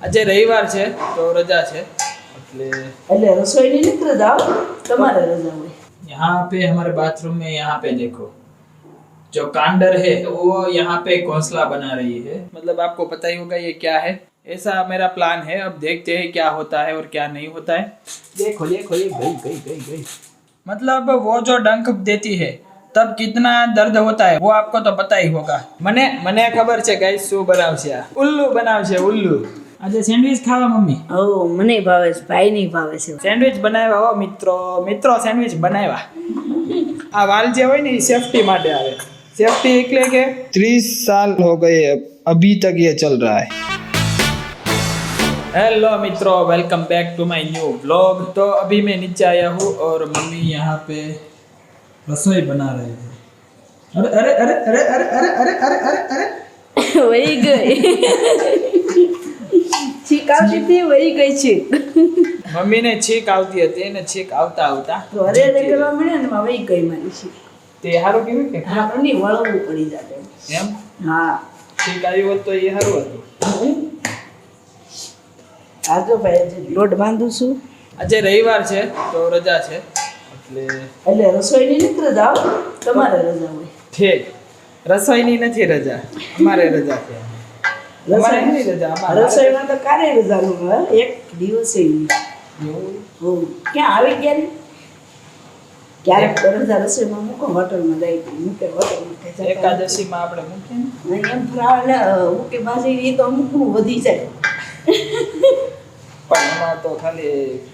આજે રવિવાર છે તો રજા છે એટલે रसोई नहीं निकल जाओ तुम्हारे रजा हुई। यहाँ पे हमारे बाथरूम में यहाँ पे देखो जो कांडर है वो यहाँ पे घोंसला बना रही है। मतलब आपको पता ही होगा ये क्या है। ऐसा मेरा प्लान है, अब देखते हैं क्या होता है और क्या नहीं होता है। देखो देखो ये गई। मतलब वो जो डंक देती है तब कितना दर्द होता है वो आपको तो पता ही होगा। મને ખબર છે ગાઈસ શું બનાવશે આ ઉલ્લુ બનાવશે ઉલ્લુ। આજે સેન્ડવિચ ખાવા મમ્મી? ओ मने भावे भाई नहीं भावे से સેન્ડવિચ બનાવ્યા હો મિત્રો સેન્ડવિચ બનાવ્યા। આ વાલ જે હોય ને એ સેફટી માટે આવે। सेफ्टी એટલે કે 30 साल हो गए अभी तक ये चल रहा है। हेलो मित्रों, welcome back to my new vlog. तो अभी मैं नीचे आया हूँ और मम्मी यहाँ पे रसोई बना रहे हैं। अरे अरे अरे अरे अरे अरे अरे अरे अरे वही गई छीक આવતી હતી વહી ગઈ છે। મમ્મી ને છીક આવતી હતી ને છીક આવતા આવતા તો અરે અરે કરવા મળ્યા ને વહી ગઈ મારી છીક। તે હારું કેવું કે હા પણ ની વળવું પડી જાતે એમ? હા છીક આવી હોત તો એ હારું હતું। આજો ભાઈ જે લોટ બાંધું છું। આજે રવિવાર છે તો રજા છે એટલે રસોઈ ની નીકળ જાઓ તમારે રજા હોય। ઠીક, રસોઈની નથી રજા, અમારે રજા છે। અમારે નથી રજા, અમારે રસોઈમાં તો કારે રજા નું હોય એક દિવસે હો ક્યાં આવી ગયા ને ક્યારેક રજા રસોઈમાં મૂકો હોટલમાં જાય મૂકે હોટલમાં એકાદશીમાં આપણે મૂકીએ ને એમ ફરાળ મૂકે બાજી એ તો અમુક વધી જાય। પણ એમાં તો ખાલી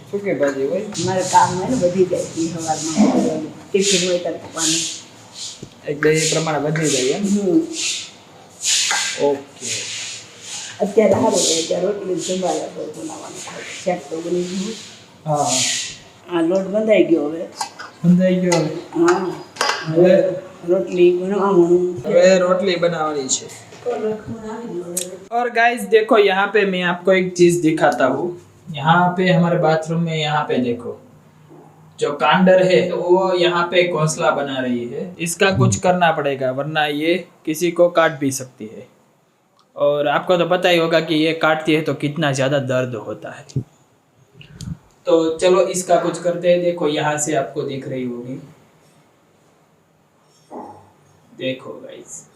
સૂકી ભાજી હોય। મારે કામ હોય ને વધી જાય સવારમાં ટિફિન હોય ત્યારે પપ્પાને એટલે એ પ્રમાણે વધી જાય એમ। ઓકે, અત્યારે સારું થાય ત્યાં રોટલી સંભાળ્યા પર બનાવવાનું થાય શાક તો બની ગયું। હા આ લોટ બંધાઈ ગયો હવે બંધાઈ ગયો હવે। હા હવે રોટલી બનાવવાનું હવે રોટલી બનાવવાની છે। और गाइस देखो यहाँ पे मैं आपको एक चीज दिखाता हूँ। यहाँ पे हमारे बाथरूम में यहाँ पे देखो जो कांडर है वो यहाँ पे घोंसला बना रही है। इसका कुछ करना पड़ेगा वरना ये किसी को काट भी सकती है। और आपको तो पता ही होगा कि ये काटती है तो कितना ज्यादा दर्द होता है। तो चलो इसका कुछ करते हैं। देखो यहाँ से आपको दिख रही होगी, देखो गाइस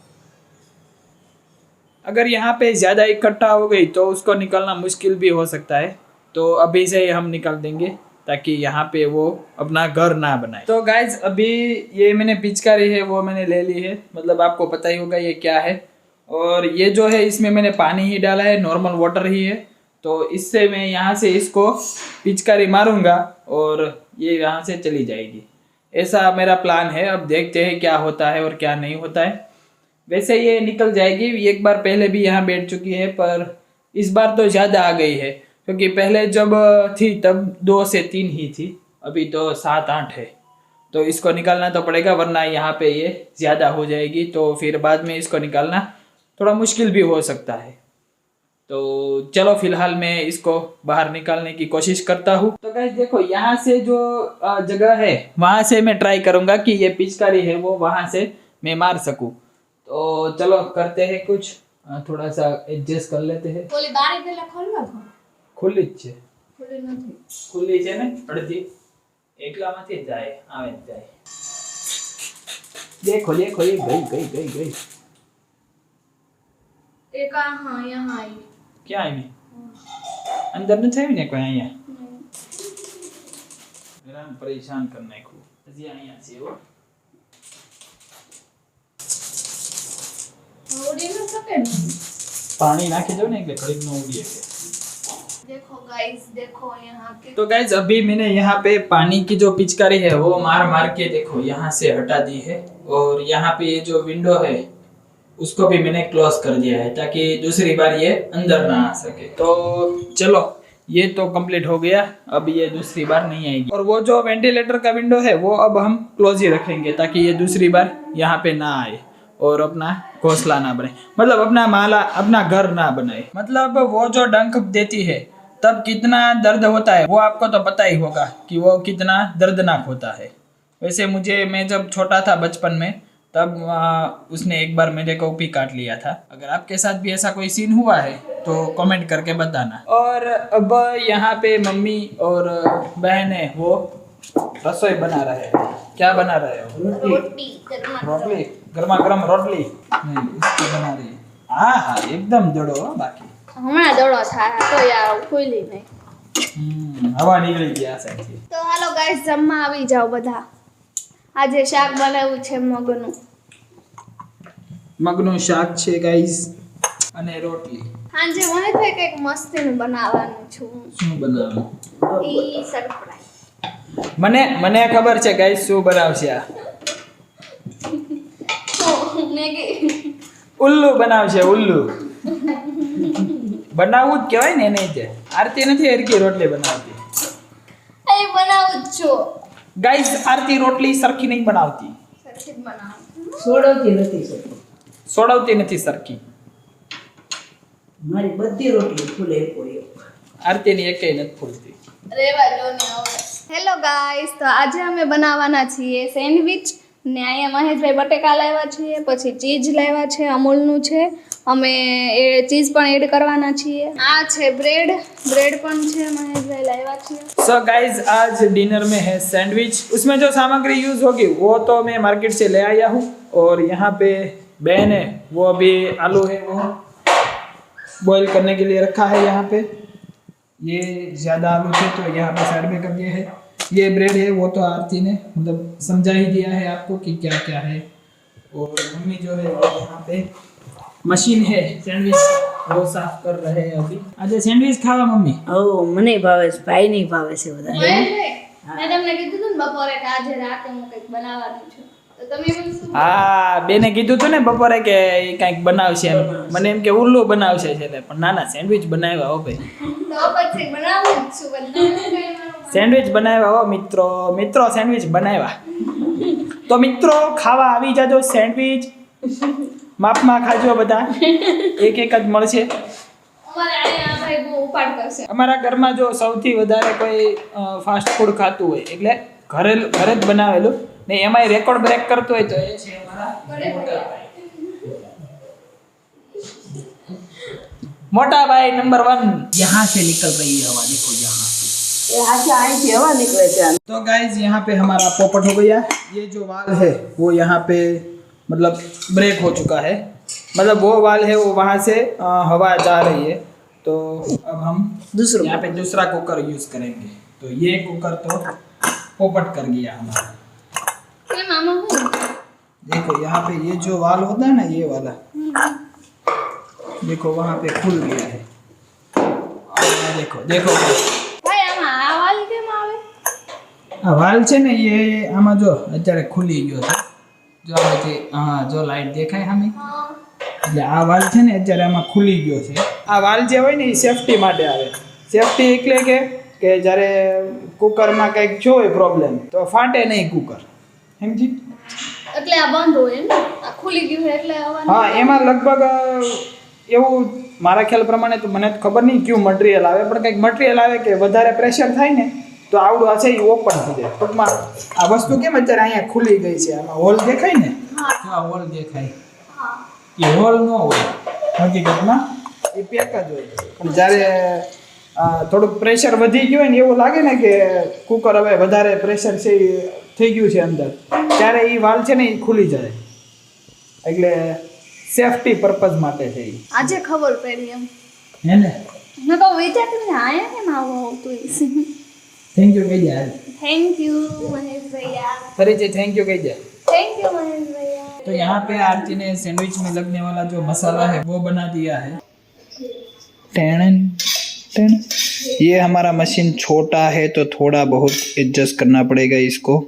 अगर यहाँ पे ज़्यादा इकट्ठा हो गई तो उसको निकालना मुश्किल भी हो सकता है। तो अभी से हम निकाल देंगे ताकि यहाँ पे वो अपना घर ना बनाए। तो गाइज अभी ये मैंने पिचकारी है वो मैंने ले ली है। मतलब आपको पता ही होगा ये क्या है। और ये जो है इसमें मैंने पानी ही डाला है, नॉर्मल वाटर ही है। तो इससे मैं यहाँ से इसको पिचकारी मारूंगा और ये यहाँ से चली जाएगी। ऐसा मेरा प्लान है। अब देखते हैं क्या होता है और क्या नहीं होता है। वैसे ये निकल जाएगी, एक बार पहले भी यहाँ बैठ चुकी है पर इस बार तो ज़्यादा आ गई है क्योंकि पहले जब थी तब 2 से 3 ही थी, अभी तो 7-8 है। तो इसको निकालना तो पड़ेगा वरना यहाँ पे ये ज़्यादा हो जाएगी तो फिर बाद में इसको निकालना थोड़ा मुश्किल भी हो सकता है। तो चलो फिलहाल मैं इसको बाहर निकालने की कोशिश करता हूँ। तो गाइस देखो यहाँ से जो जगह है वहाँ से मैं ट्राई करूँगा कि ये पिचकारी है वो वहाँ से मैं मार सकूँ। तो चलो करते हैं कुछ, थोड़ा सा एडजस्ट कर लेते हैं। ઓલી બારી પેલા ખોલ નાખો। ખુલ્લી જ છે, ખોલી નથી। ખુલ્લી છે ને અડધી, એકલામાંથી જ જાય આવે જ જાય। देखो देखो ये गई એક આ હા यहाँ आई। क्या આવી? અંદર નથી આવી ને કોઈ અહીંયા? હેરાન પરેશાન કરી નાખ્યું। હજી અહીંયા છે હો। ઉડી ન શકે ને। પાણી નાખી દો ને એટલે ઘડીક ન ઉડી શકે। देखो गाइस देखो यहाँ के। तो गाइज अभी मैंने यहाँ पे पानी की जो पिचकारी है वो मार के देखो यहाँ से हटा दी है। और यहाँ पे ये जो विंडो है उसको भी मैंने क्लोज कर दिया है ताकि दूसरी बार ये अंदर ना आ सके। तो चलो ये तो कंप्लीट हो गया, अब ये दूसरी बार नहीं आएगी। और वो जो वेंटिलेटर का विंडो है वो अब हम क्लोज ही रखेंगे ताकि ये दूसरी बार यहाँ पे ना आए और अपना घोंसला ना बने, मतलब अपना घर ना बनाए। मतलब वो जो डंक देती है तब कितना दर्द होता है वो आपको तो पता ही होगा कि वो कितना दर्दनाक होता है। वैसे मैं जब छोटा था बचपन में तब उसने एक बार मेरे को भी काट लिया था। अगर आपके साथ भी ऐसा कोई सीन हुआ है तो कमेंट करके बताना। और अब यहाँ पे मम्मी और बहन है वो रसोई बना रहे हैं। क्या बना रहे हो? रोटी गर्मा रोटली, गर्मा गर्म रोटली इसकी बना रही है। हाँ हाँ एकदम जड़ो हो बाकी હમણાં દડો થાય તો યાર ખુલી નહીં હવા નીકળી ગઈ આ સાઈડથી। તો હાલો ગાઈસ જમવા આવી જાઓ બધા। આજે શાક બનાવ્યું છે મગનું। મગનું શાક છે ગાઈસ અને રોટલી। સાંજે મહેશભાઈ કંઈક મસ્તીનું બનાવવાનું છું। શું બનાવવાનું? ઈ સરપ્રાઈઝ। મને ખબર છે ગાઈસ શું બનાવશે આ। તો મેગી ઉલ્લુ બનાવશે ઉલ્લુ। બનાવવું જ કહેવાય ને એને જ। આરતી નથી હરકી રોટલી બનાવતી એ બનાવું જ છું। ગાઈસ આરતી રોટલી સરખી નહીં બનાવતી, સરખી જ બનાવું। સોડવતી નથી સર, સોડવતી નથી સરખી। મારી બધી રોટલી ફૂલે પોયો। આરતીની એકેય નથી ફૂલતી। રેવા દો ને હવે। હેલો ગાઈસ, તો આજે અમે બનાવવાના છીએ સેન્ડવિચ ને અહીંયા મહેશભાઈ બટેકા લાવ્યા છીએ, પછી ચીઝ લાવ્યા છે, અમૂલનું છે। અમે એ ચીઝ પણ એડ કરવાના છીએ। આ છે બ્રેડ પણ છે મહેશભાઈ લાવ્યા છીએ। सो गाइस आज डिनर में है सैंडविच। उसमें जो सामग्री यूज होगी वो तो मैं मार्केट से ले आया हूँ। और यहाँ पे बहन है वो अभी आलू है वो बॉईल करने के लिए रखा है। यहाँ पे ये ज़्यादा आलू थे तो यहाँ पे साइड में कर दिया है। ये ब्रेड है वो तो आरती ने मतलब समझा ही दिया है आपको कि क्या क्या है। और मम्मी जो है वो यहाँ पे मशीन है सैंडविच वो साफ कर रहे हैं अभी। आज सैंडविच खावा मम्मी? ઓ મને ભાવે છે, ભાઈ નહીં ભાવે છે બધા। મહેશભાઈ મેં તમને કીધું હતું ને બપોરે કે આજે રાતે હું કંઈક બનાવવાનું છું, તો તમે મને શું હા બેને કીધું હતું ને બપોરે કે એ કંઈક બનાવશે એમ। મને એમ કે ઉલ્લુ બનાવશે છે પણ ના ના સેન્ડવિચ બનાવ્યા હો ભાઈ। તો પછી બનાવું જ છું બધા। સેન્ડવિચ બનાવ્યા હો મિત્રો સેન્ડવિચ બનાવ્યા। તો મિત્રો ખાવા આવી જાજો સેન્ડવિચ। માપમાં ખાજો બધા, એક જ મળશે। અમારે અહીંયા ભાઈ બહુ ઉપાડ કરશે। અમારા ઘરમાં જો સૌથી વધારે કોઈ ફાસ્ટ ફૂડ ખાતું હોય એટલે ઘરે જ બનાવેલું ને એમાંય રેકોર્ડ બ્રેક કરતો હોય તો એ છે અમારા मोटा भाई नंबर 1। यहाँ से निकल रही है हवा, देखो यहाँ से। એ આજે અહીંથી હવા નીકળે છે। तो गाइज यहाँ पे हमारा पोपट हो गया। ये जो वाल है वो यहाँ पे मतलब ब्रेक हो चुका है, मतलब वो वाल है वो वहाँ से हवा जा रही है। तो अब हम दूसरा यहाँ पे दूसरा कुकर यूज़ करेंगे। तो ये कुकर तो पोपट कर गया हमारा। કે મામા હું देखो यहाँ पे ये जो वाल होता है ना ये वाला, देखो वहाँ पे खुल गया है। और देखो ભાઈ આમાં આ વાલ કેમ આવે? આ વાલ છે ને એ આમાં જો અત્યારે ખુલી ગયો છે। જો આમાંથી હા જો લાઈટ દેખાય સામે હા એટલે આ વાલ છે ને અત્યારે આમાં ખુલી ગયો છે। આ વાલ જે હોય ને એ સેફટી માટે આવે। સેફટી એટલે કે જ્યારે કુકરમાં કંઈક જો હોય પ્રોબ્લેમ તો ફાટે નહીં કુકર, સમજી? એટલે આ બંધ હોય ને, આ ખુલી ગયું હોય એટલે હવા હા એમાં લગભગ એવું મારા ખ્યાલ પ્રમાણે તો મને ખબર નહીં કયું મટીરિયલ આવે પણ કંઈક મટીરિયલ આવે કે વધારે પ્રેશર થાય ને તો આવડું આ છે એ ઓપન થઈ જાય। ટૂંકમાં આ વસ્તુ કેમ અત્યારે અહીંયા ખુલી ગઈ છે, આમાં હોલ દેખાય ને, જો આ હોલ દેખાય હા એ હોલ ન હોય, હકીકતમાં એ પેક જ હોય। પણ જ્યારે થોડુંક પ્રેશર વધી ગયું હોય ને એવું લાગે ને કે કુકર હવે વધારે પ્રેશર છે એ થઈ ગયું છે અંદર, ત્યારે એ વાલ છે ને એ ખુલી જાય। એટલે સેફટી પર્પઝ માટે છે એ, આજે ખબર પડી એમ। હે ને? મેં કહું વિચારતી હતી આયા કેમ આવું આવતું હશે। થેન્ક યુ કહી દે, थैंक यू महेश भैया, फरीचे थैंक यू कही जाए। थैंक यू महेश भैया। तो यहाँ पे आरती ने सैंडविच में लगने वाला जो मसाला है वो बना दिया है। Ten ten. ये हमारा मशीन छोटा है तो थोड़ा बहुत एडजस्ट करना पड़ेगा इसको,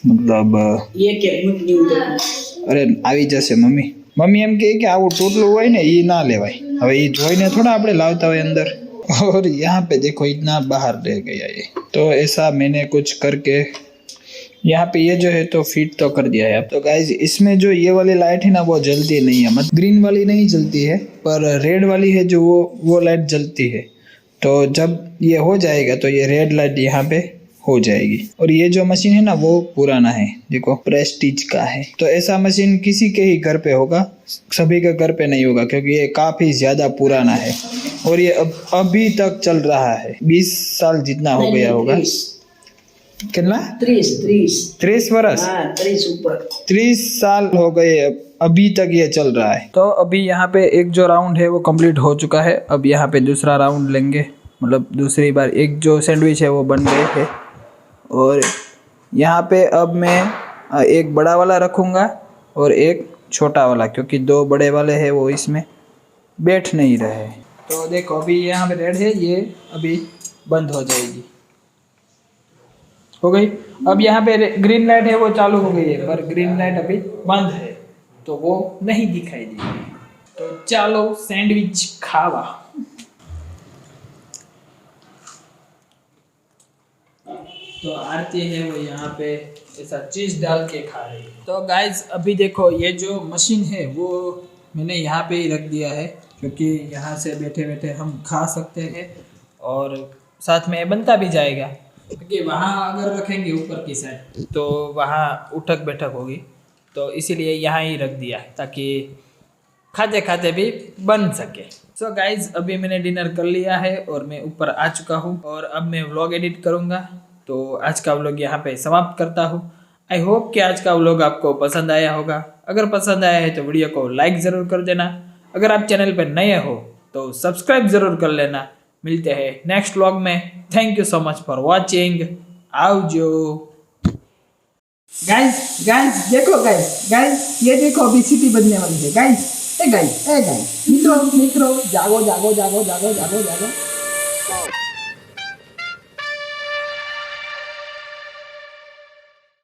मतलब એક મૂકી દીધું। અરે આવી જશે મમ્મી। મમ્મી એમ કહે કે આવું ટૂટલું હોય ને એ ના લેવાય, હવે એ જોઈને થોડા આપણે લાવતા હોય અંદર। और यहाँ पे देखो इतना बाहर रह गया ये, तो ऐसा मैंने कुछ करके यहाँ पे ये जो है तो फिट तो कर दिया है। अब तो गाइज इसमें जो ये वाली लाइट है ना वो जलती नहीं है, मतलब ग्रीन वाली नहीं जलती है पर रेड वाली है जो वो लाइट जलती है। तो जब ये हो जाएगा तो ये रेड लाइट यहाँ पे हो जाएगी। और ये जो मशीन है ना वो पुराना है, देखो प्रेस्टीज का है। तो ऐसा मशीन किसी के ही घर पे होगा, सभी के घर पे नहीं होगा, क्योंकि ये काफी ज्यादा पुराना है और ये अभी तक चल रहा है। 20 साल जितना हो गया होगा। कितना? 30 वर्ष। हाँ 30 ऊपर। 30 साल हो गए, अभी तक ये चल रहा है। तो अभी यहाँ पे एक जो राउंड है वो कंप्लीट हो चुका है। अब यहाँ पे दूसरा राउंड लेंगे, मतलब दूसरी बार एक जो सैंडविच है वो बन गए है। और यहाँ पे अब मैं एक बड़ा वाला रखूँगा और एक छोटा वाला, क्योंकि 2 बड़े वाले हैं वो इसमें बैठ नहीं रहे। तो देखो अभी यहाँ पे रेड है, ये अभी बंद हो जाएगी, हो गई। अब यहाँ पे ग्रीन लाइट है वो चालू हो गई है, पर ग्रीन लाइट अभी बंद है तो वो नहीं दिखाई देगी। तो चलो सैंडविच खावा। तो आरती है वो यहाँ पे ऐसा चीज डाल के खा रही है। तो गाइज अभी देखो ये जो मशीन है वो मैंने यहाँ पे ही रख दिया है, क्योंकि यहाँ से बैठे बैठे हम खा सकते हैं और साथ में बनता भी जाएगा। क्योंकि वहाँ अगर रखेंगे ऊपर की साइड तो वहाँ उठक बैठक होगी, तो इसीलिए यहाँ ही रख दिया ताकि खाते खाते भी बन सके। सो गाइज अभी मैंने डिनर कर लिया है और मैं ऊपर आ चुका हूँ और अब मैं व्लॉग एडिट करूँगा। तो आज का व्लॉग यहाँ पे समाप्त करता हूँ। आई होप कि आज का व्लॉग आपको पसंद आया होगा। अगर पसंद आया है तो वीडियो को लाइक ज़रूर कर देना। अगर आप चैनल पर नए हो तो सब्सक्राइब ज़रूर कर लेना। मिलते हैं नेक्स्ट व्लॉग में। Thank you so much for watching. आवजो गाइस देखो गाइस ये देखो अभी सिटी बनने वाली है गाइस। ए गाइस मित्रों जागो।